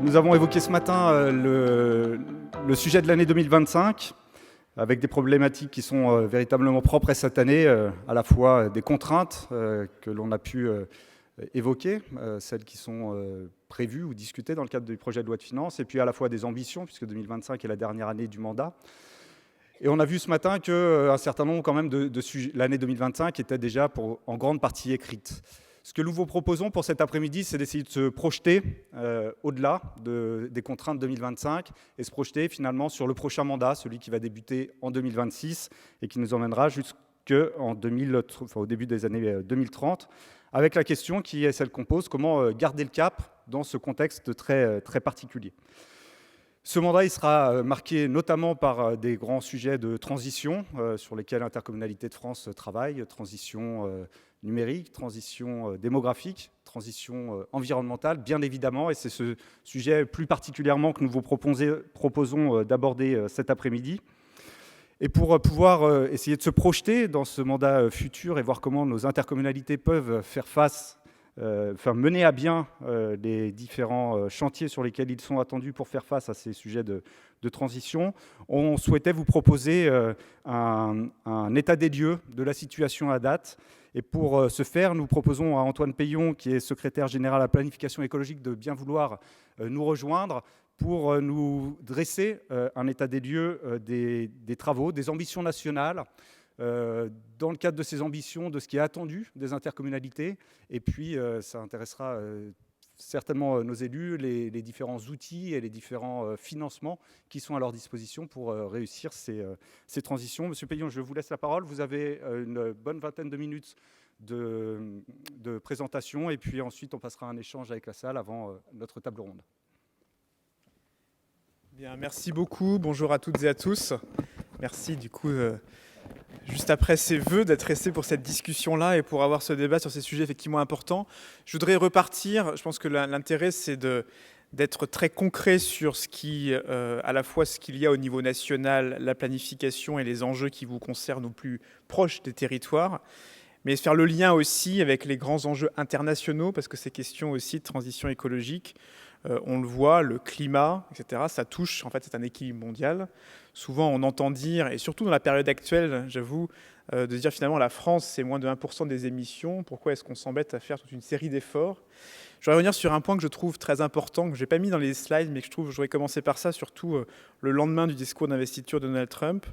Nous avons évoqué ce matin le sujet de l'année 2025, avec des problématiques qui sont véritablement propres à cette année, à la fois des contraintes que l'on a pu évoquer, celles qui sont prévues ou discutées dans le cadre du projet de loi de finances, et puis à la fois des ambitions, puisque 2025 est la dernière année du mandat. Et on a vu ce matin qu'un certain nombre quand même de sujets, l'année 2025 était déjà en grande partie écrite. Ce que nous vous proposons pour cet après-midi, c'est d'essayer de se projeter au-delà des contraintes 2025 et se projeter finalement sur le prochain mandat, celui qui va débuter en 2026 et qui nous emmènera jusqu'au début des années 2030, avec la question qui est celle qu'on pose, comment garder le cap dans ce contexte très, très particulier. Ce mandat il sera marqué notamment par des grands sujets de transition sur lesquels l'Intercommunalité de France travaille, transition numérique, transition démographique, transition environnementale, bien évidemment, et c'est ce sujet plus particulièrement que nous vous proposons d'aborder cet après-midi. Et pour pouvoir essayer de se projeter dans ce mandat futur et voir comment nos intercommunalités peuvent faire face, mener à bien les différents chantiers sur lesquels ils sont attendus pour faire face à ces sujets de transition, on souhaitait vous proposer un état des lieux de la situation à date. Et pour ce faire, nous proposons à Antoine Peillon, qui est secrétaire général à la planification écologique, de bien vouloir nous rejoindre pour nous dresser un état des lieux des travaux, des ambitions nationales, dans le cadre de ces ambitions, de ce qui est attendu des intercommunalités. Et puis, ça intéressera certainement nos élus, les différents outils et les différents financements qui sont à leur disposition pour réussir ces transitions. Monsieur Peillon, je vous laisse la parole. Vous avez une bonne vingtaine de minutes de présentation et puis ensuite on passera un échange avec la salle avant notre table ronde. Bien, merci beaucoup. Bonjour à toutes et à tous. Merci du coup, juste après ces vœux, d'être resté pour cette discussion-là et pour avoir ce débat sur ces sujets effectivement importants. Je voudrais repartir. Je pense que l'intérêt, c'est d'être très concret sur ce qui, à la fois ce qu'il y a au niveau national, la planification et les enjeux qui vous concernent au plus proche des territoires, mais faire le lien aussi avec les grands enjeux internationaux, parce que ces questions aussi de transition écologique, on le voit, le climat, etc., ça touche, en fait, c'est un équilibre mondial. Souvent, on entend dire, et surtout dans la période actuelle, j'avoue, de dire finalement la France, c'est moins de 1% des émissions, pourquoi est-ce qu'on s'embête à faire toute une série d'efforts ? Je voudrais revenir sur un point que je trouve très important, que je n'ai pas mis dans les slides, mais que je voudrais commencer par ça, surtout le lendemain du discours d'investiture de Donald Trump.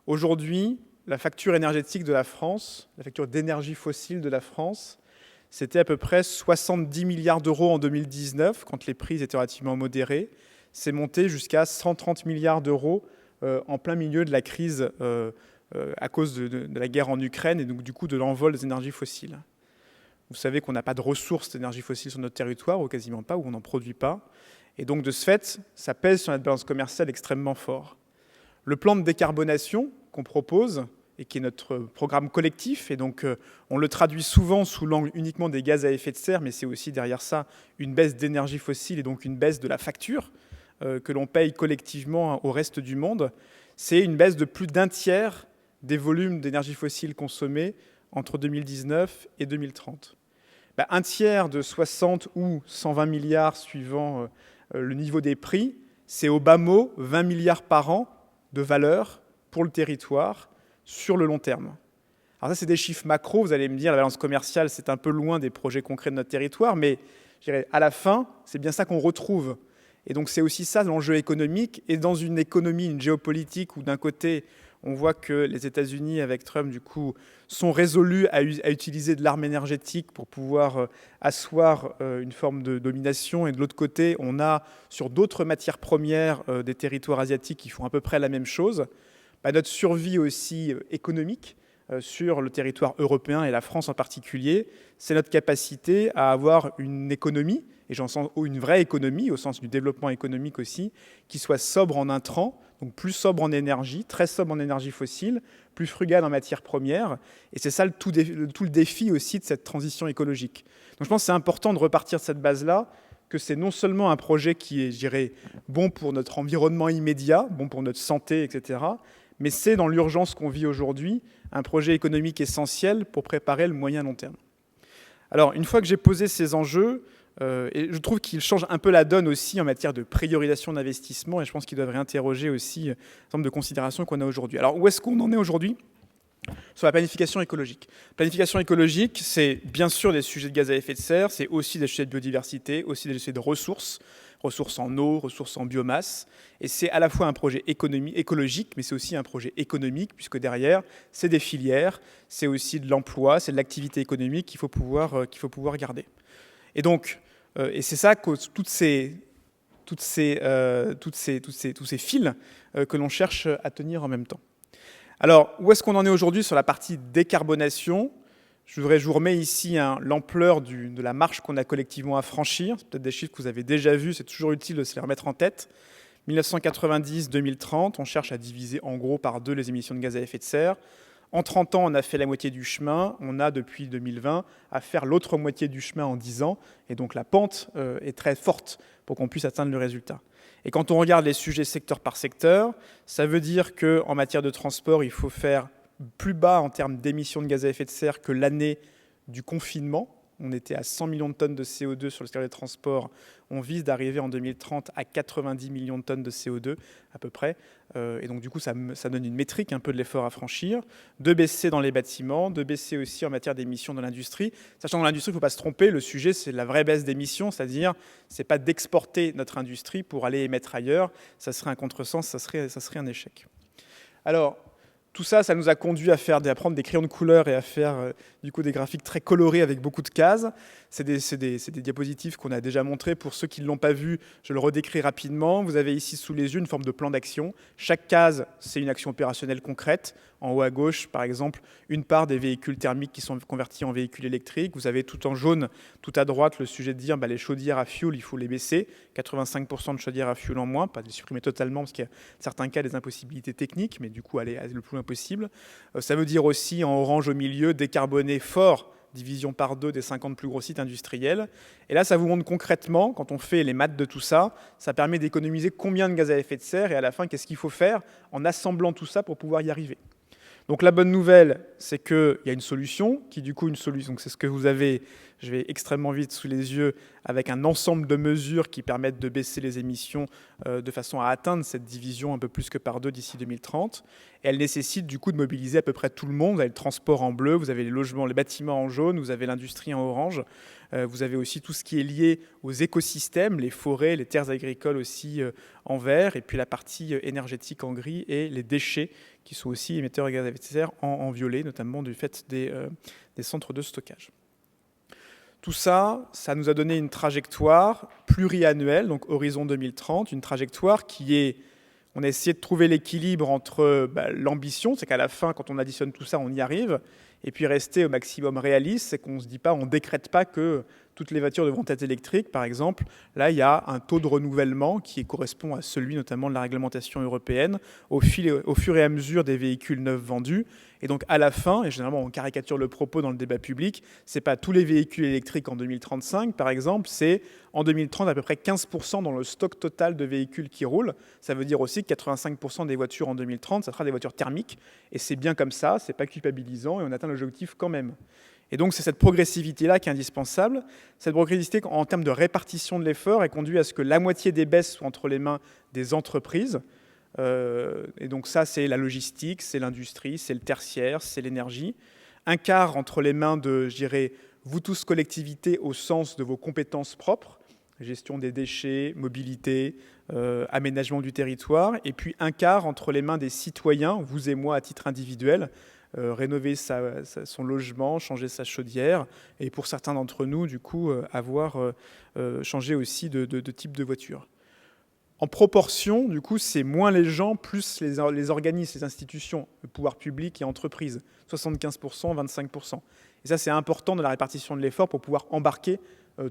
Aujourd'hui, la facture énergétique de la France, la facture d'énergie fossile de la France, c'était à peu près 70 milliards d'euros en 2019, quand les prix étaient relativement modérés. C'est monté jusqu'à 130 milliards d'euros en plein milieu de la crise à cause de la guerre en Ukraine et donc du coup de l'envol des énergies fossiles. Vous savez qu'on n'a pas de ressources d'énergie fossile sur notre territoire, ou quasiment pas, ou on n'en produit pas. Et donc de ce fait, ça pèse sur notre balance commerciale extrêmement fort. Le plan de décarbonation qu'on propose, et qui est notre programme collectif, et donc on le traduit souvent sous l'angle uniquement des gaz à effet de serre, mais c'est aussi derrière ça une baisse d'énergie fossile et donc une baisse de la facture que l'on paye collectivement au reste du monde. C'est une baisse de plus d'un tiers des volumes d'énergie fossile consommés entre 2019 et 2030. Un tiers de 60 ou 120 milliards suivant le niveau des prix, c'est au bas mot 20 milliards par an de valeur pour le territoire sur le long terme. Alors ça, c'est des chiffres macro. Vous allez me dire, la balance commerciale, c'est un peu loin des projets concrets de notre territoire, mais je dirais, à la fin, c'est bien ça qu'on retrouve. Et donc, c'est aussi ça l'enjeu économique. Et dans une économie, une géopolitique, où d'un côté, on voit que les États-Unis, avec Trump, du coup, sont résolus à utiliser de l'arme énergétique pour pouvoir asseoir une forme de domination. Et de l'autre côté, on a, sur d'autres matières premières des territoires asiatiques qui font à peu près la même chose, notre survie aussi économique sur le territoire européen et la France en particulier, c'est notre capacité à avoir une économie, et j'en sens une vraie économie, au sens du développement économique aussi, qui soit sobre en intrants, donc plus sobre en énergie, très sobre en énergie fossile, plus frugale en matières premières. Et c'est ça tout le défi aussi de cette transition écologique. Donc je pense que c'est important de repartir de cette base-là, que c'est non seulement un projet qui est, je dirais, bon pour notre environnement immédiat, bon pour notre santé, etc., mais c'est dans l'urgence qu'on vit aujourd'hui un projet économique essentiel pour préparer le moyen long terme. Alors, une fois que j'ai posé ces enjeux, Et je trouve qu'il change un peu la donne aussi en matière de priorisation d'investissement, et je pense qu'ils doivent réinterroger aussi un certain nombre de considérations qu'on a aujourd'hui. Alors, où est-ce qu'on en est aujourd'hui sur la planification écologique? Planification écologique, c'est bien sûr des sujets de gaz à effet de serre, c'est aussi des sujets de biodiversité, aussi des sujets de ressources en eau, ressources en biomasse. Et c'est à la fois un projet écologique, mais c'est aussi un projet économique, puisque derrière, c'est des filières, c'est aussi de l'emploi, c'est de l'activité économique qu'il faut pouvoir garder. Et donc, et c'est ça que tous ces fils que l'on cherche à tenir en même temps. Alors, où est-ce qu'on en est aujourd'hui sur la partie décarbonation? Je vous remets ici l'ampleur de la marche qu'on a collectivement à franchir. C'est peut-être des chiffres que vous avez déjà vus, c'est toujours utile de se les remettre en tête. 1990-2030, on cherche à diviser en gros par 2 les émissions de gaz à effet de serre. En 30 ans, on a fait la moitié du chemin. On a, depuis 2020, à faire l'autre moitié du chemin en 10 ans. Et donc, la pente est très forte pour qu'on puisse atteindre le résultat. Et quand on regarde les sujets secteur par secteur, ça veut dire qu'en matière de transport, il faut faire plus bas en termes d'émissions de gaz à effet de serre que l'année du confinement. On était à 100 millions de tonnes de CO2 sur le secteur des transports. On vise d'arriver en 2030 à 90 millions de tonnes de CO2 à peu près. Et donc du coup, ça donne une métrique un peu de l'effort à franchir. De baisser dans les bâtiments, de baisser aussi en matière d'émissions dans l'industrie. Sachant que dans l'industrie, il ne faut pas se tromper, le sujet, c'est la vraie baisse d'émissions, c'est-à-dire, c'est pas d'exporter notre industrie pour aller émettre ailleurs. Ça serait un contresens, ça serait un échec. Alors, tout ça, ça nous a conduit à prendre des crayons de couleur et à faire du coup des graphiques très colorés avec beaucoup de cases. C'est des diapositives qu'on a déjà montrées. Pour ceux qui ne l'ont pas vu, je le redécris rapidement. Vous avez ici sous les yeux une forme de plan d'action. Chaque case, c'est une action opérationnelle concrète. En haut à gauche, par exemple, une part des véhicules thermiques qui sont convertis en véhicules électriques. Vous avez tout en jaune, tout à droite, le sujet de dire les chaudières à fioul, il faut les baisser. 85% de chaudières à fioul en moins, pas de les supprimer totalement parce qu'il y a certains cas des impossibilités techniques, mais du coup aller le plus loin possible. Ça veut dire aussi en orange au milieu, décarboner fort, division par 2 des 50 plus gros sites industriels. Et là, ça vous montre concrètement, quand on fait les maths de tout ça, ça permet d'économiser combien de gaz à effet de serre et à la fin, qu'est-ce qu'il faut faire en assemblant tout ça pour pouvoir y arriver. Donc la bonne nouvelle, c'est qu'il y a une solution, donc c'est ce que vous avez, je vais extrêmement vite sous les yeux, avec un ensemble de mesures qui permettent de baisser les émissions de façon à atteindre cette division un peu plus que par 2 d'ici 2030. Et elle nécessite du coup de mobiliser à peu près tout le monde. Vous avez le transport en bleu, vous avez les logements, les bâtiments en jaune, vous avez l'industrie en orange. Vous avez aussi tout ce qui est lié aux écosystèmes, les forêts, les terres agricoles aussi en vert, et puis la partie énergétique en gris et les déchets qui sont aussi émetteurs de gaz à effet de serre en violet, notamment du fait des centres de stockage. Tout ça, ça nous a donné une trajectoire pluriannuelle, donc horizon 2030, une trajectoire qui est... On a essayé de trouver l'équilibre entre l'ambition, c'est qu'à la fin, quand on additionne tout ça, on y arrive, et puis rester au maximum réaliste, c'est qu'on ne se dit pas, on ne décrète pas que toutes les voitures devront être électriques, par exemple. Là, il y a un taux de renouvellement qui correspond à celui notamment de la réglementation européenne au fur et à mesure des véhicules neufs vendus. Et donc, à la fin, et généralement on caricature le propos dans le débat public, ce n'est pas tous les véhicules électriques en 2035, par exemple, c'est en 2030 à peu près 15% dans le stock total de véhicules qui roulent. Ça veut dire aussi que 85% des voitures en 2030, ça sera des voitures thermiques. Et c'est bien comme ça, c'est pas culpabilisant et on atteint l'objectif quand même. Et donc, c'est cette progressivité-là qui est indispensable. Cette progressivité, en termes de répartition de l'effort, est conduite à ce que la moitié des baisses soient entre les mains des entreprises. Et donc ça, c'est la logistique, c'est l'industrie, c'est le tertiaire, c'est l'énergie. Un quart entre les mains de, je dirais, vous tous collectivités au sens de vos compétences propres, gestion des déchets, mobilité, aménagement du territoire. Et puis un quart entre les mains des citoyens, vous et moi à titre individuel, rénover son logement, changer sa chaudière, et pour certains d'entre nous, du coup, avoir changé aussi de type de voiture. En proportion, du coup, c'est moins les gens, plus les organismes, les institutions, le pouvoir public et entreprises. 75%, 25%. Et ça, c'est important dans la répartition de l'effort pour pouvoir embarquer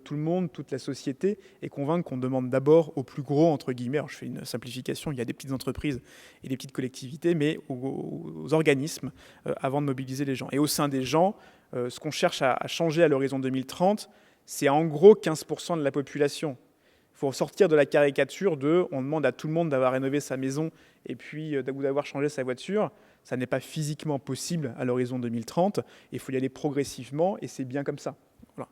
tout le monde, toute la société, et convaincre qu'on demande d'abord aux plus gros, entre guillemets, alors je fais une simplification, il y a des petites entreprises et des petites collectivités, mais aux organismes avant de mobiliser les gens. Et au sein des gens, ce qu'on cherche à changer à l'horizon 2030, c'est en gros 15% de la population. Il faut sortir de la caricature on demande à tout le monde d'avoir rénové sa maison et puis d'avoir changé sa voiture. Ça n'est pas physiquement possible à l'horizon 2030. Il faut y aller progressivement et c'est bien comme ça. Voilà.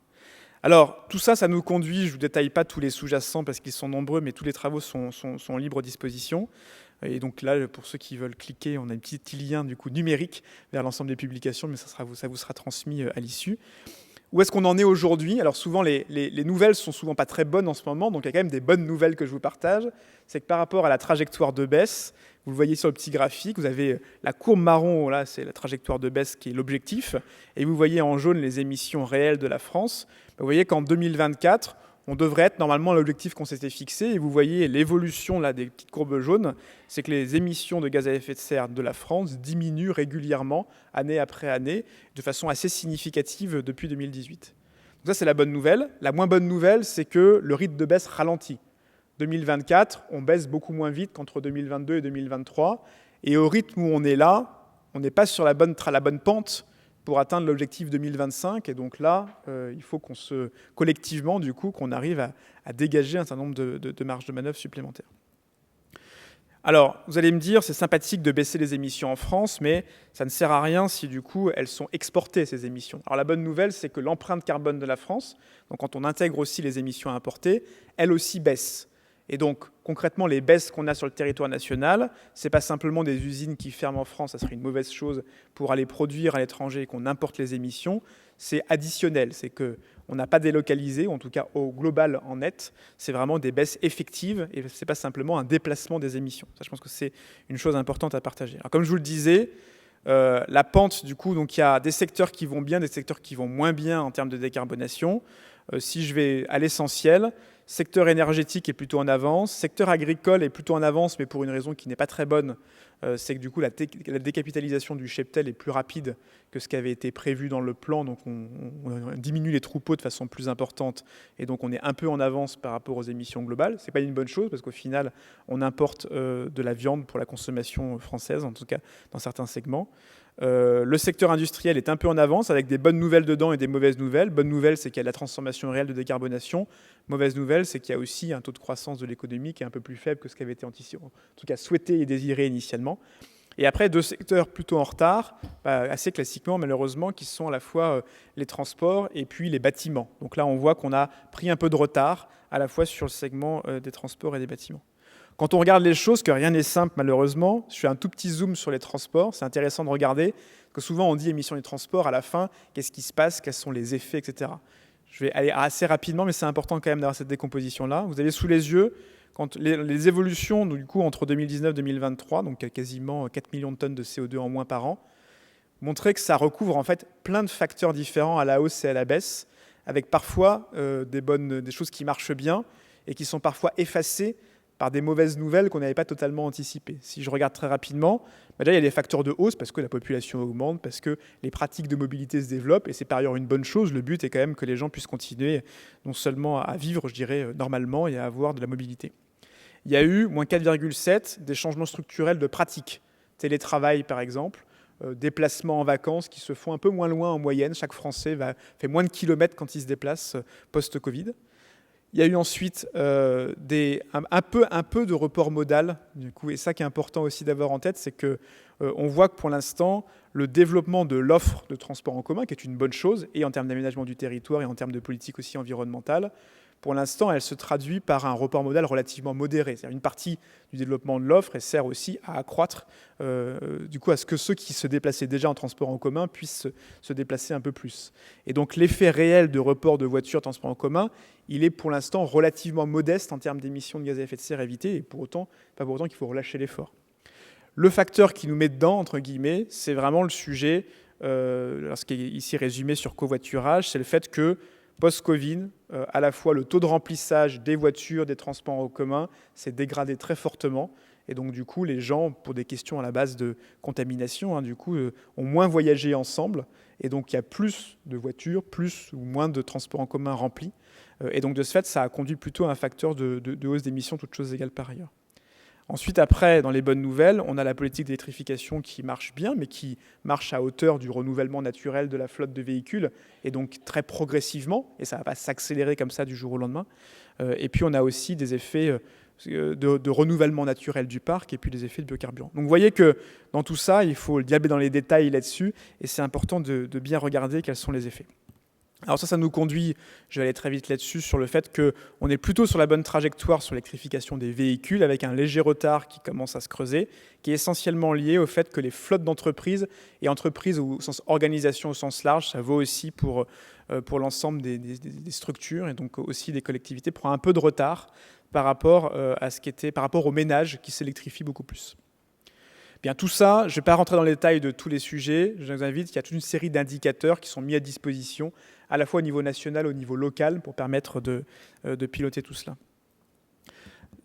Alors, tout ça, ça nous conduit, je ne vous détaille pas tous les sous-jacents parce qu'ils sont nombreux, mais tous les travaux sont libres disposition. Et donc là, pour ceux qui veulent cliquer, on a un petit lien du coup numérique vers l'ensemble des publications, mais ça vous sera transmis à l'issue. Où est-ce qu'on en est aujourd'hui? Alors souvent, les nouvelles sont souvent pas très bonnes en ce moment, donc il y a quand même des bonnes nouvelles que je vous partage. C'est que par rapport à la trajectoire de baisse, vous le voyez sur le petit graphique, vous avez la courbe marron, là c'est la trajectoire de baisse qui est l'objectif, et vous voyez en jaune les émissions réelles de la France. Vous voyez qu'en 2024, on devrait être normalement à l'objectif qu'on s'était fixé, et vous voyez l'évolution là des petites courbes jaunes, c'est que les émissions de gaz à effet de serre de la France diminuent régulièrement, année après année, de façon assez significative depuis 2018. Donc ça c'est la bonne nouvelle. La moins bonne nouvelle, c'est que le rythme de baisse ralentit. 2024, on baisse beaucoup moins vite qu'entre 2022 et 2023, et au rythme où on est là, on n'est pas sur la bonne pente pour atteindre l'objectif 2025, et donc là, il faut collectivement, du coup, qu'on arrive à dégager un certain nombre de marges de manœuvre supplémentaires. Alors, vous allez me dire, c'est sympathique de baisser les émissions en France, mais ça ne sert à rien si, du coup, elles sont exportées, ces émissions. Alors, la bonne nouvelle, c'est que l'empreinte carbone de la France, donc quand on intègre aussi les émissions importées, elle aussi baisse. Et donc, concrètement, les baisses qu'on a sur le territoire national, ce n'est pas simplement des usines qui ferment en France, ça serait une mauvaise chose pour aller produire à l'étranger et qu'on importe les émissions. C'est additionnel, c'est qu'on n'a pas délocalisé, ou en tout cas au global en net, c'est vraiment des baisses effectives et ce n'est pas simplement un déplacement des émissions. Ça, je pense que c'est une chose importante à partager. Alors, comme je vous le disais, la pente, du coup, donc il y a des secteurs qui vont bien, des secteurs qui vont moins bien en termes de décarbonation. Si je vais à l'essentiel, secteur énergétique est plutôt en avance, secteur agricole est plutôt en avance, mais pour une raison qui n'est pas très bonne, c'est que du coup la décapitalisation du cheptel est plus rapide que ce qui avait été prévu dans le plan, donc on diminue les troupeaux de façon plus importante, et donc on est un peu en avance par rapport aux émissions globales. Ce n'est pas une bonne chose, parce qu'au final, on importe de la viande pour la consommation française, en tout cas dans certains segments. Le secteur industriel est un peu en avance, avec des bonnes nouvelles dedans et des mauvaises nouvelles. Bonne nouvelle, c'est qu'il y a de la transformation réelle de décarbonation. Mauvaise nouvelle, c'est qu'il y a aussi un taux de croissance de l'économie qui est un peu plus faible que ce qui avait été anticipé, en tout cas souhaité et désiré initialement. Et après, deux secteurs plutôt en retard, assez classiquement malheureusement, qui sont à la fois les transports et puis les bâtiments. Donc là, on voit qu'on a pris un peu de retard à la fois sur le segment des transports et des bâtiments. Quand on regarde les choses, que rien n'est simple malheureusement, je fais un tout petit zoom sur les transports, c'est intéressant de regarder, parce que souvent on dit émissions des transports, à la fin, qu'est-ce qui se passe, quels sont les effets, etc. Je vais aller assez rapidement, mais c'est important quand même d'avoir cette décomposition-là. Vous avez sous les yeux quand les évolutions du coup, entre 2019 et 2023, donc quasiment 4 millions de tonnes de CO2 en moins par an, montraient que ça recouvre en fait plein de facteurs différents à la hausse et à la baisse, avec parfois des choses qui marchent bien et qui sont parfois effacées par des mauvaises nouvelles qu'on n'avait pas totalement anticipées. Si je regarde très rapidement, déjà il y a des facteurs de hausse parce que la population augmente, parce que les pratiques de mobilité se développent, et c'est par ailleurs une bonne chose. Le but est quand même que les gens puissent continuer non seulement à vivre, je dirais, normalement et à avoir de la mobilité. Il y a eu, moins 4,7, des changements structurels de pratiques. Télétravail, par exemple, déplacements en vacances qui se font un peu moins loin en moyenne. Chaque Français fait moins de kilomètres quand il se déplace post-Covid. Il y a eu ensuite un peu de report modal, du coup, et ça qui est important aussi d'avoir en tête, c'est qu'on voit que pour l'instant, le développement de l'offre de transport en commun, qui est une bonne chose, et en termes d'aménagement du territoire et en termes de politique aussi environnementale, pour l'instant, elle se traduit par un report modal relativement modéré. C'est-à-dire une partie du développement de l'offre et sert aussi à accroître, du coup, à ce que ceux qui se déplaçaient déjà en transport en commun puissent se déplacer un peu plus. Et donc, l'effet réel de report de voitures en transport en commun, il est pour l'instant relativement modeste en termes d'émissions de gaz à effet de serre évitées, et pas pour autant qu'il faut relâcher l'effort. Le facteur qui nous met dedans, entre guillemets, c'est vraiment le sujet, ce qui est ici résumé sur covoiturage, c'est le fait que post-Covid, à la fois le taux de remplissage des voitures, des transports en commun s'est dégradé très fortement. Et donc, du coup, les gens, pour des questions à la base de contamination, ont moins voyagé ensemble. Et donc, il y a plus de voitures, plus ou moins de transports en commun remplis. Et donc, de ce fait, ça a conduit plutôt à un facteur de hausse d'émissions, toutes choses égales par ailleurs. Ensuite, après, dans les bonnes nouvelles, on a la politique d'électrification qui marche bien, mais qui marche à hauteur du renouvellement naturel de la flotte de véhicules, et donc très progressivement, et ça ne va pas s'accélérer comme ça du jour au lendemain. Et puis, on a aussi des effets de renouvellement naturel du parc, et puis des effets de biocarburants. Donc, vous voyez que dans tout ça, il faut le diable dans les détails là-dessus, et c'est important de bien regarder quels sont les effets. Alors ça nous conduit, je vais aller très vite là-dessus, sur le fait qu'on est plutôt sur la bonne trajectoire sur l'électrification des véhicules, avec un léger retard qui commence à se creuser, qui est essentiellement lié au fait que les flottes d'entreprises, et entreprises au sens organisation au sens large, ça vaut aussi pour l'ensemble des structures, et donc aussi des collectivités, prend un peu de retard par rapport par rapport aux ménages qui s'électrifient beaucoup plus. Bien, tout ça, je ne vais pas rentrer dans les détails de tous les sujets. Je vous invite, il y a toute une série d'indicateurs qui sont mis à disposition, à la fois au niveau national, au niveau local, pour permettre de piloter tout cela.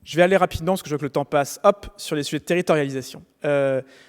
Je vais aller rapidement, parce que je vois que le temps passe, sur les sujets de territorialisation.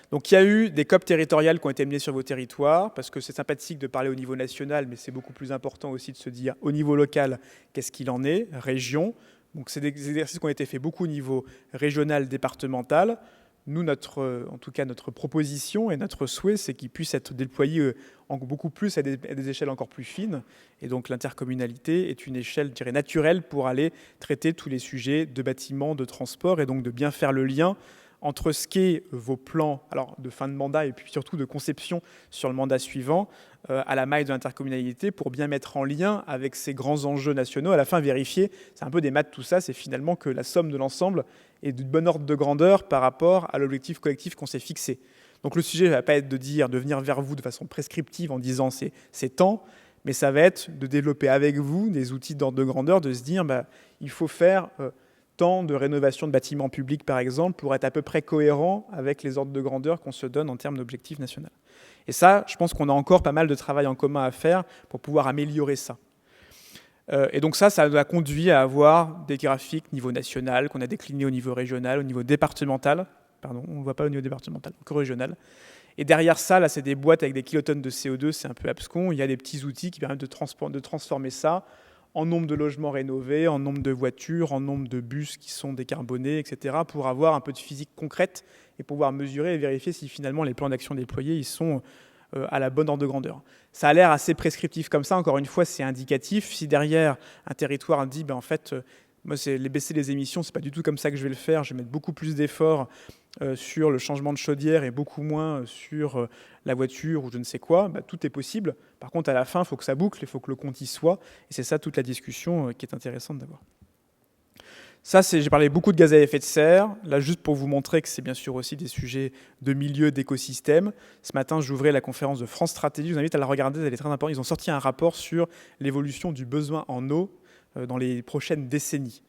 Donc il y a eu des COP territoriales qui ont été menées sur vos territoires, parce que c'est sympathique de parler au niveau national, mais c'est beaucoup plus important aussi de se dire, au niveau local, qu'est-ce qu'il en est, région. Donc c'est des exercices qui ont été faits beaucoup au niveau régional, départemental. Nous, en tout cas, notre proposition et notre souhait, c'est qu'ils puissent être déployés beaucoup plus à des échelles encore plus fines. Et donc, l'intercommunalité est une échelle, je dirais, naturelle pour aller traiter tous les sujets de bâtiments, de transport, et donc de bien faire le lien entre ce qu'est vos plans de fin de mandat et puis surtout de conception sur le mandat suivant à la maille de l'intercommunalité pour bien mettre en lien avec ces grands enjeux nationaux. À la fin, vérifier, c'est un peu des maths tout ça, c'est finalement que la somme de l'ensemble est de bon ordre de grandeur par rapport à l'objectif collectif qu'on s'est fixé. Donc le sujet ne va pas être de venir vers vous de façon prescriptive en disant c'est temps, mais ça va être de développer avec vous des outils d'ordre de grandeur, de se dire il faut faire tant de rénovation de bâtiments publics, par exemple, pour être à peu près cohérent avec les ordres de grandeur qu'on se donne en termes d'objectifs nationaux. Et ça, je pense qu'on a encore pas mal de travail en commun à faire pour pouvoir améliorer ça. Et donc ça nous a conduit à avoir des graphiques niveau national, qu'on a déclinés au niveau régional, au niveau départemental. Pardon, on ne voit pas au niveau départemental, que régional. Et derrière ça, là, c'est des boîtes avec des kilotonnes de CO2, c'est un peu abscon. Il y a des petits outils qui permettent de transformer ça en nombre de logements rénovés, en nombre de voitures, en nombre de bus qui sont décarbonés, etc., pour avoir un peu de physique concrète et pouvoir mesurer et vérifier si finalement les plans d'action déployés ils sont à la bonne ordre de grandeur. Ça a l'air assez prescriptif comme ça, encore une fois, c'est indicatif. Si derrière un territoire dit, en fait, moi, c'est baisser les émissions, c'est pas du tout comme ça que je vais le faire, je vais mettre beaucoup plus d'efforts sur le changement de chaudière et beaucoup moins sur la voiture ou je ne sais quoi, tout est possible. Par contre, à la fin, il faut que ça boucle, il faut que le compte y soit, et c'est ça toute la discussion qui est intéressante d'avoir. Ça, j'ai parlé beaucoup de gaz à effet de serre. Là, juste pour vous montrer que c'est bien sûr aussi des sujets de milieu, d'écosystème. Ce matin, j'ouvrais la conférence de France Stratégie. Je vous invite à la regarder, elle est très importante. Ils ont sorti un rapport sur l'évolution du besoin en eau dans les prochaines décennies.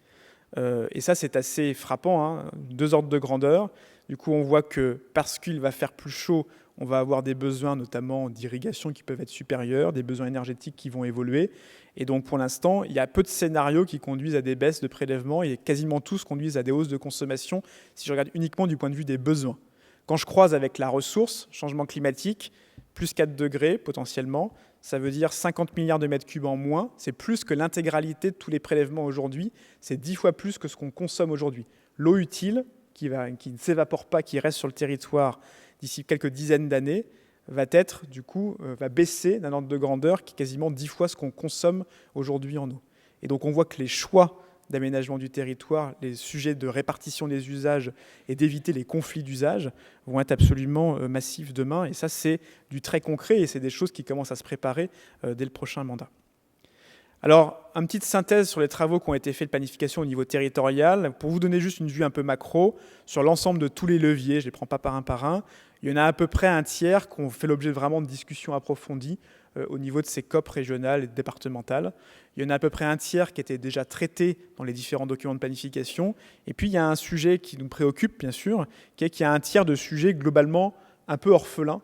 Et ça, c'est assez frappant, 2 ordres de grandeur. Du coup, on voit que parce qu'il va faire plus chaud, on va avoir des besoins notamment d'irrigation qui peuvent être supérieurs, des besoins énergétiques qui vont évoluer. Et donc, pour l'instant, il y a peu de scénarios qui conduisent à des baisses de prélèvements et quasiment tous conduisent à des hausses de consommation si je regarde uniquement du point de vue des besoins. Quand je croise avec la ressource, changement climatique, plus 4 degrés potentiellement, ça veut dire 50 milliards de mètres cubes en moins. C'est plus que l'intégralité de tous les prélèvements aujourd'hui. C'est 10 fois plus que ce qu'on consomme aujourd'hui. L'eau utile, qui ne s'évapore pas, qui reste sur le territoire d'ici quelques dizaines d'années, va baisser d'un ordre de grandeur qui est quasiment 10 fois ce qu'on consomme aujourd'hui en eau. Et donc on voit que les choix d'aménagement du territoire, les sujets de répartition des usages et d'éviter les conflits d'usage vont être absolument massifs demain. Et ça, c'est du très concret et c'est des choses qui commencent à se préparer dès le prochain mandat. Alors, une petite synthèse sur les travaux qui ont été faits de planification au niveau territorial, pour vous donner juste une vue un peu macro sur l'ensemble de tous les leviers, je ne les prends pas par un, il y en a à peu près un tiers qui ont fait l'objet vraiment de discussions approfondies au niveau de ces COP régionales et départementales. Il y en a à peu près un tiers qui était déjà traité dans les différents documents de planification. Et puis, il y a un sujet qui nous préoccupe, bien sûr, qui est qu'il y a un tiers de sujets globalement un peu orphelins.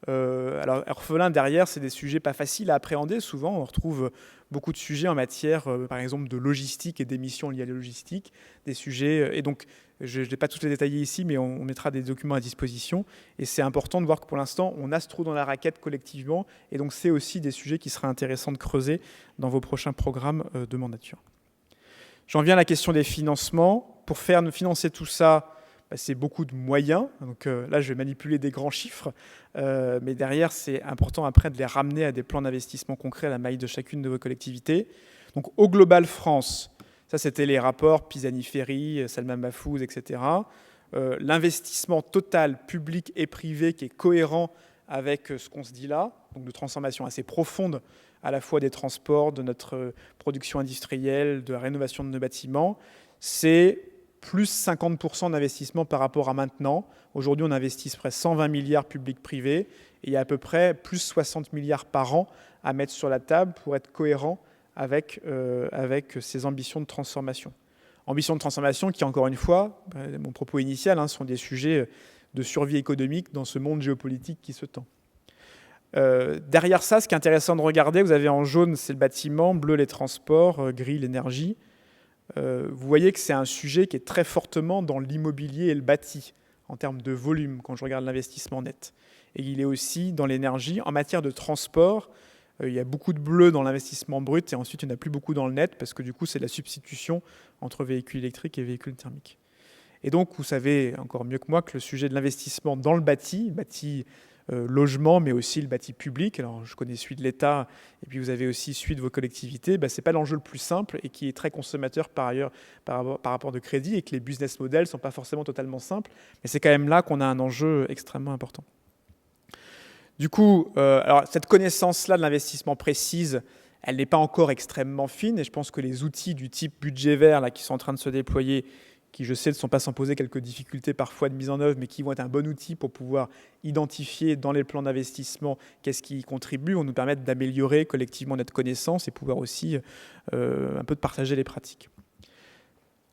Alors, orphelins, derrière, c'est des sujets pas faciles à appréhender. Souvent, on retrouve beaucoup de sujets en matière, par exemple, de logistique et d'émissions liées à la logistique. Des sujets, et donc, je n'ai pas tous les détaillés ici, mais on mettra des documents à disposition. Et c'est important de voir que pour l'instant, on a ce trou dans la raquette collectivement. Et donc, c'est aussi des sujets qui sera intéressant de creuser dans vos prochains programmes de mandature. J'en viens à la question des financements. Pour financer tout ça, c'est beaucoup de moyens. Donc là, je vais manipuler des grands chiffres. Mais derrière, c'est important après de les ramener à des plans d'investissement concrets à la maille de chacune de vos collectivités. Donc au Global France, ça c'était les rapports Pisani-Ferry, Salman Mahfouz, etc. L'investissement total public et privé qui est cohérent avec ce qu'on se dit là, donc de transformation assez profonde à la fois des transports, de notre production industrielle, de la rénovation de nos bâtiments, c'est plus 50% d'investissement par rapport à maintenant. Aujourd'hui, on investit près de 120 milliards publics-privés et il y a à peu près plus 60 milliards par an à mettre sur la table pour être cohérent avec ces ambitions de transformation. Ambitions de transformation qui, encore une fois, mon propos initial, sont des sujets de survie économique dans ce monde géopolitique qui se tend. Derrière ça, ce qui est intéressant de regarder, vous avez en jaune, c'est le bâtiment, bleu, les transports, gris, l'énergie. Vous voyez que c'est un sujet qui est très fortement dans l'immobilier et le bâti, en termes de volume, quand je regarde l'investissement net. Et il est aussi dans l'énergie. En matière de transport, il y a beaucoup de bleu dans l'investissement brut, et ensuite il n'y en a plus beaucoup dans le net, parce que du coup, c'est la substitution entre véhicules électriques et véhicules thermiques. Et donc, vous savez encore mieux que moi que le sujet de l'investissement dans le bâti logement, mais aussi le bâti public. Alors, je connais celui de l'État, et puis vous avez aussi celui de vos collectivités. Ce n'est pas l'enjeu le plus simple et qui est très consommateur par ailleurs par rapport de crédit, et que les business models ne sont pas forcément totalement simples. Mais c'est quand même là qu'on a un enjeu extrêmement important. Du coup, alors, cette connaissance-là de l'investissement précise, elle n'est pas encore extrêmement fine, et je pense que les outils du type budget vert là, qui sont en train de se déployer, qui, je sais, ne sont pas sans poser quelques difficultés parfois de mise en œuvre, mais qui vont être un bon outil pour pouvoir identifier dans les plans d'investissement qu'est-ce qui y contribue, vont nous permettre d'améliorer collectivement notre connaissance et pouvoir aussi un peu de partager les pratiques.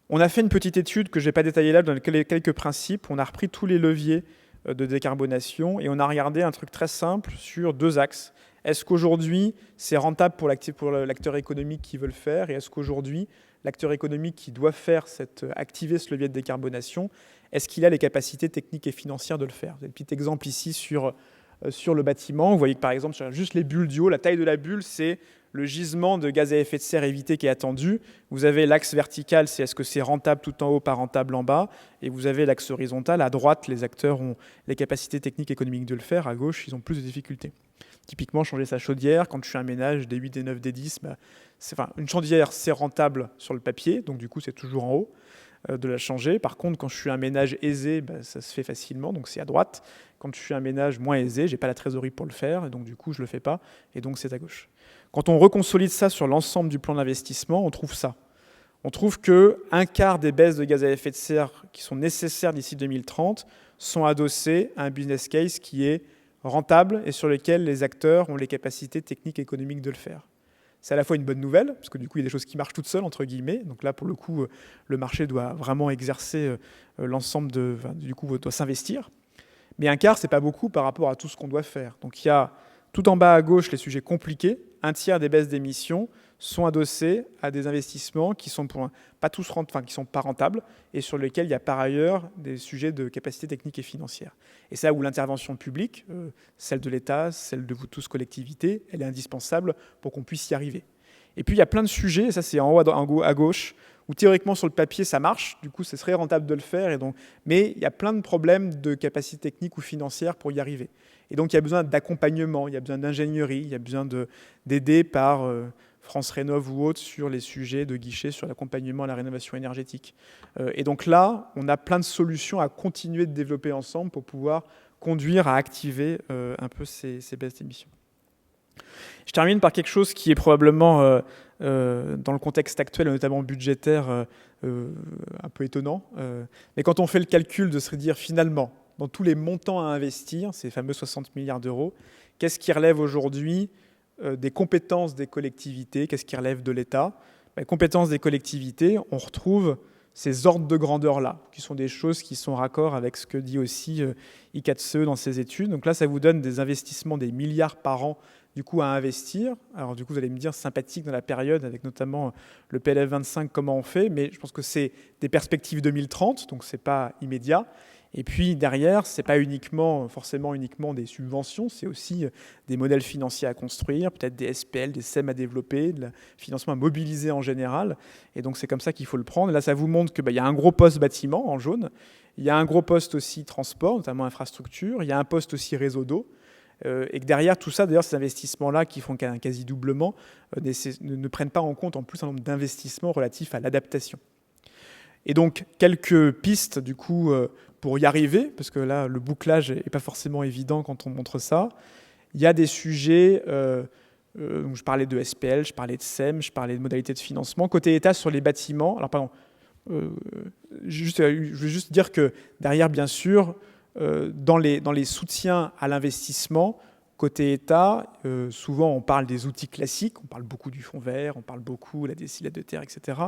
On a fait une petite étude que je ne vais pas détailler là, dans quelques principes. On a repris tous les leviers de décarbonation et on a regardé un truc très simple sur 2 axes. Est-ce qu'aujourd'hui, c'est rentable pour l'acteur économique qui veut le faire, et est-ce qu'aujourd'hui, l'acteur économique qui doit activer ce levier de décarbonation, est-ce qu'il a les capacités techniques et financières de le faire? Vous avez un petit exemple ici sur le bâtiment. Vous voyez que par exemple, sur juste les bulles du haut, la taille de la bulle, c'est le gisement de gaz à effet de serre évité qui est attendu. Vous avez l'axe vertical, c'est est-ce que c'est rentable tout en haut, pas rentable en bas. Et vous avez l'axe horizontal. À droite, les acteurs ont les capacités techniques et économiques de le faire. À gauche, ils ont plus de difficultés. Typiquement, changer sa chaudière, quand je suis un ménage, des 8, des 9, des 10, une chaudière, c'est rentable sur le papier, donc du coup, c'est toujours en haut de la changer. Par contre, quand je suis un ménage aisé, ça se fait facilement, donc c'est à droite. Quand je suis un ménage moins aisé, je n'ai pas la trésorerie pour le faire, et donc du coup, je ne le fais pas, et donc c'est à gauche. Quand on reconsolide ça sur l'ensemble du plan d'investissement, on trouve ça. On trouve qu'un quart des baisses de gaz à effet de serre qui sont nécessaires d'ici 2030 sont adossées à un business case qui est rentable et sur lequel les acteurs ont les capacités techniques et économiques de le faire. C'est à la fois une bonne nouvelle, parce que du coup, il y a des choses qui marchent toutes seules, entre guillemets. Donc là, pour le coup, le marché doit vraiment exercer l'ensemble du coup, doit s'investir. Mais un quart, c'est pas beaucoup par rapport à tout ce qu'on doit faire. Donc il y a tout en bas à gauche les sujets compliqués. Un tiers des baisses d'émissions sont adossés à des investissements qui sont qui sont pas rentables et sur lesquels il y a par ailleurs des sujets de capacité technique et financière. Et c'est là où l'intervention publique, celle de l'État, celle de vous tous collectivités, elle est indispensable pour qu'on puisse y arriver. Et puis il y a plein de sujets, et ça c'est en haut à gauche, où théoriquement sur le papier ça marche, du coup ce serait rentable de le faire, mais il y a plein de problèmes de capacité technique ou financière pour y arriver. Et donc il y a besoin d'accompagnement, il y a besoin d'ingénierie, il y a besoin d'aider par France Rénov ou autres sur les sujets de guichet, sur l'accompagnement à la rénovation énergétique. Et donc là, on a plein de solutions à continuer de développer ensemble pour pouvoir conduire à activer un peu ces baisses d'émissions. Je termine par quelque chose qui est probablement, dans le contexte actuel, notamment budgétaire, un peu étonnant. Mais quand on fait le calcul de se dire finalement, dans tous les montants à investir, ces fameux 60 milliards d'euros, qu'est-ce qui relève aujourd'hui des compétences des collectivités, qu'est-ce qui relève de l'État? Les compétences des collectivités, on retrouve ces ordres de grandeur-là, qui sont des choses qui sont raccord avec ce que dit aussi I4CE dans ses études. Donc là, ça vous donne des investissements, des milliards par an, du coup, à investir. Alors du coup, vous allez me dire, sympathique dans la période, avec notamment le PLF 25, comment on fait, mais je pense que c'est des perspectives 2030, donc c'est pas immédiat. Et puis derrière, ce n'est pas forcément uniquement des subventions, c'est aussi des modèles financiers à construire, peut-être des SPL, des SEM à développer, de financement à mobiliser en général. Et donc c'est comme ça qu'il faut le prendre. Et là, ça vous montre qu'il y a un gros poste bâtiment en jaune, il y a un gros poste aussi transport, notamment infrastructure, il y a un poste aussi réseau d'eau. Et que derrière tout ça, d'ailleurs, ces investissements-là qui font un quasi-doublement ne prennent pas en compte en plus un nombre d'investissements relatifs à l'adaptation. Et donc, quelques pistes, du coup, pour y arriver, parce que là, le bouclage n'est pas forcément évident quand on montre ça. Il y a des sujets Donc je parlais de SPL, je parlais de SEM, je parlais de modalités de financement. Côté État, sur les bâtiments, alors pardon, je veux juste dire que derrière, bien sûr, dans les soutiens à l'investissement, côté État, souvent on parle des outils classiques, on parle beaucoup du fonds vert, on parle beaucoup de la DSIL de terre, etc.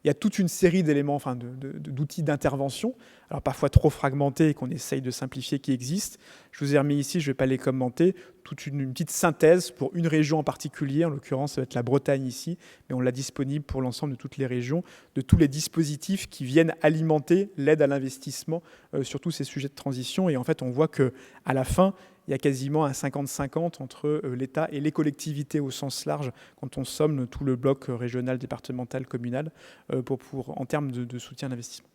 Il y a toute une série d'éléments, enfin d'outils d'intervention, alors parfois trop fragmentés et qu'on essaye de simplifier, qui existent. Je vous ai remis ici, je ne vais pas les commenter, toute une petite synthèse pour une région en particulier, en l'occurrence ça va être la Bretagne ici, mais on l'a disponible pour l'ensemble de toutes les régions, de tous les dispositifs qui viennent alimenter l'aide à l'investissement sur tous ces sujets de transition. Et en fait, on voit qu'à la fin, il y a quasiment un 50-50 entre l'État et les collectivités au sens large, quand on somme tout le bloc régional, départemental, communal, en termes de soutien à l'investissement.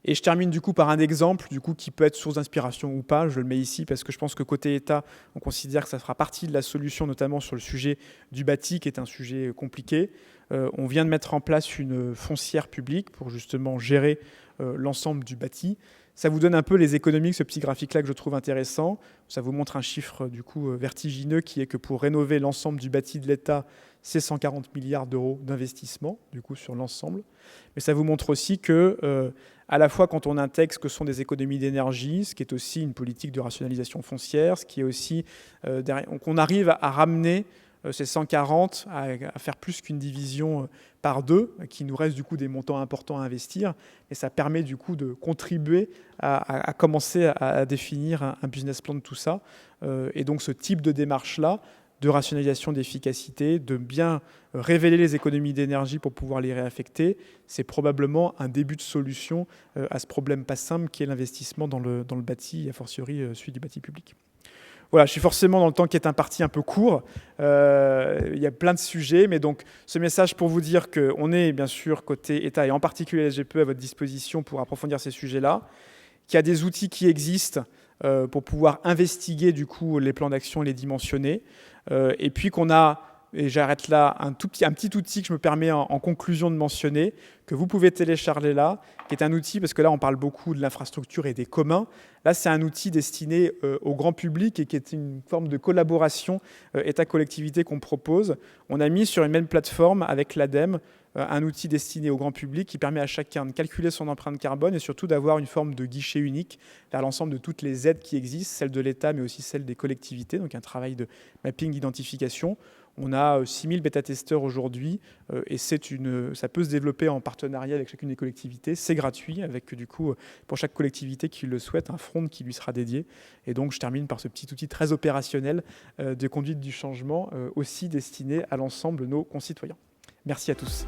Et je termine du coup par un exemple qui peut être source d'inspiration ou pas. Je le mets ici parce que je pense que côté État, on considère que ça fera partie de la solution, notamment sur le sujet du bâti, qui est un sujet compliqué. On vient de mettre en place une foncière publique pour justement gérer l'ensemble du bâti. Ça vous donne un peu les économies, ce petit graphique-là que je trouve intéressant. Ça vous montre un chiffre du coup vertigineux qui est que pour rénover l'ensemble du bâti de l'État, c'est 140 milliards d'euros d'investissement du coup sur l'ensemble. Mais ça vous montre aussi que à la fois quand on intègre ce que sont des économies d'énergie, ce qui est aussi une politique de rationalisation foncière, ce qui est aussi qu'on arrive à ramener ces 140 à faire plus qu'une division par deux, qui nous reste du coup des montants importants à investir, et ça permet du coup de contribuer à commencer à définir un business plan de tout ça. Et donc ce type de démarche-là, de rationalisation d'efficacité, de bien révéler les économies d'énergie pour pouvoir les réaffecter, c'est probablement un début de solution à ce problème pas simple qui est l'investissement dans le bâti, et a fortiori celui du bâti public. Voilà, je suis forcément dans le temps qui est imparti un peu court. Il y a plein de sujets, mais donc ce message pour vous dire qu'on est bien sûr côté État et en particulier la SGPE à votre disposition pour approfondir ces sujets-là, qu'il y a des outils qui existent pour pouvoir investiguer du coup les plans d'action et les dimensionner, et puis qu'on a, et j'arrête là, un petit outil que je me permets en conclusion de mentionner, que vous pouvez télécharger là, qui est un outil, parce que là on parle beaucoup de l'infrastructure et des communs. Là c'est un outil destiné au grand public et qui est une forme de collaboration État-collectivité qu'on propose. On a mis sur une même plateforme avec l'ADEME un outil destiné au grand public qui permet à chacun de calculer son empreinte carbone et surtout d'avoir une forme de guichet unique vers l'ensemble de toutes les aides qui existent, celles de l'État mais aussi celles des collectivités, donc un travail de mapping, d'identification. On a 6000 bêta-testeurs aujourd'hui et ça peut se développer en partenariat avec chacune des collectivités. C'est gratuit avec du coup, pour chaque collectivité qui le souhaite, un front qui lui sera dédié. Et donc je termine par ce petit outil très opérationnel de conduite du changement aussi destiné à l'ensemble de nos concitoyens. Merci à tous.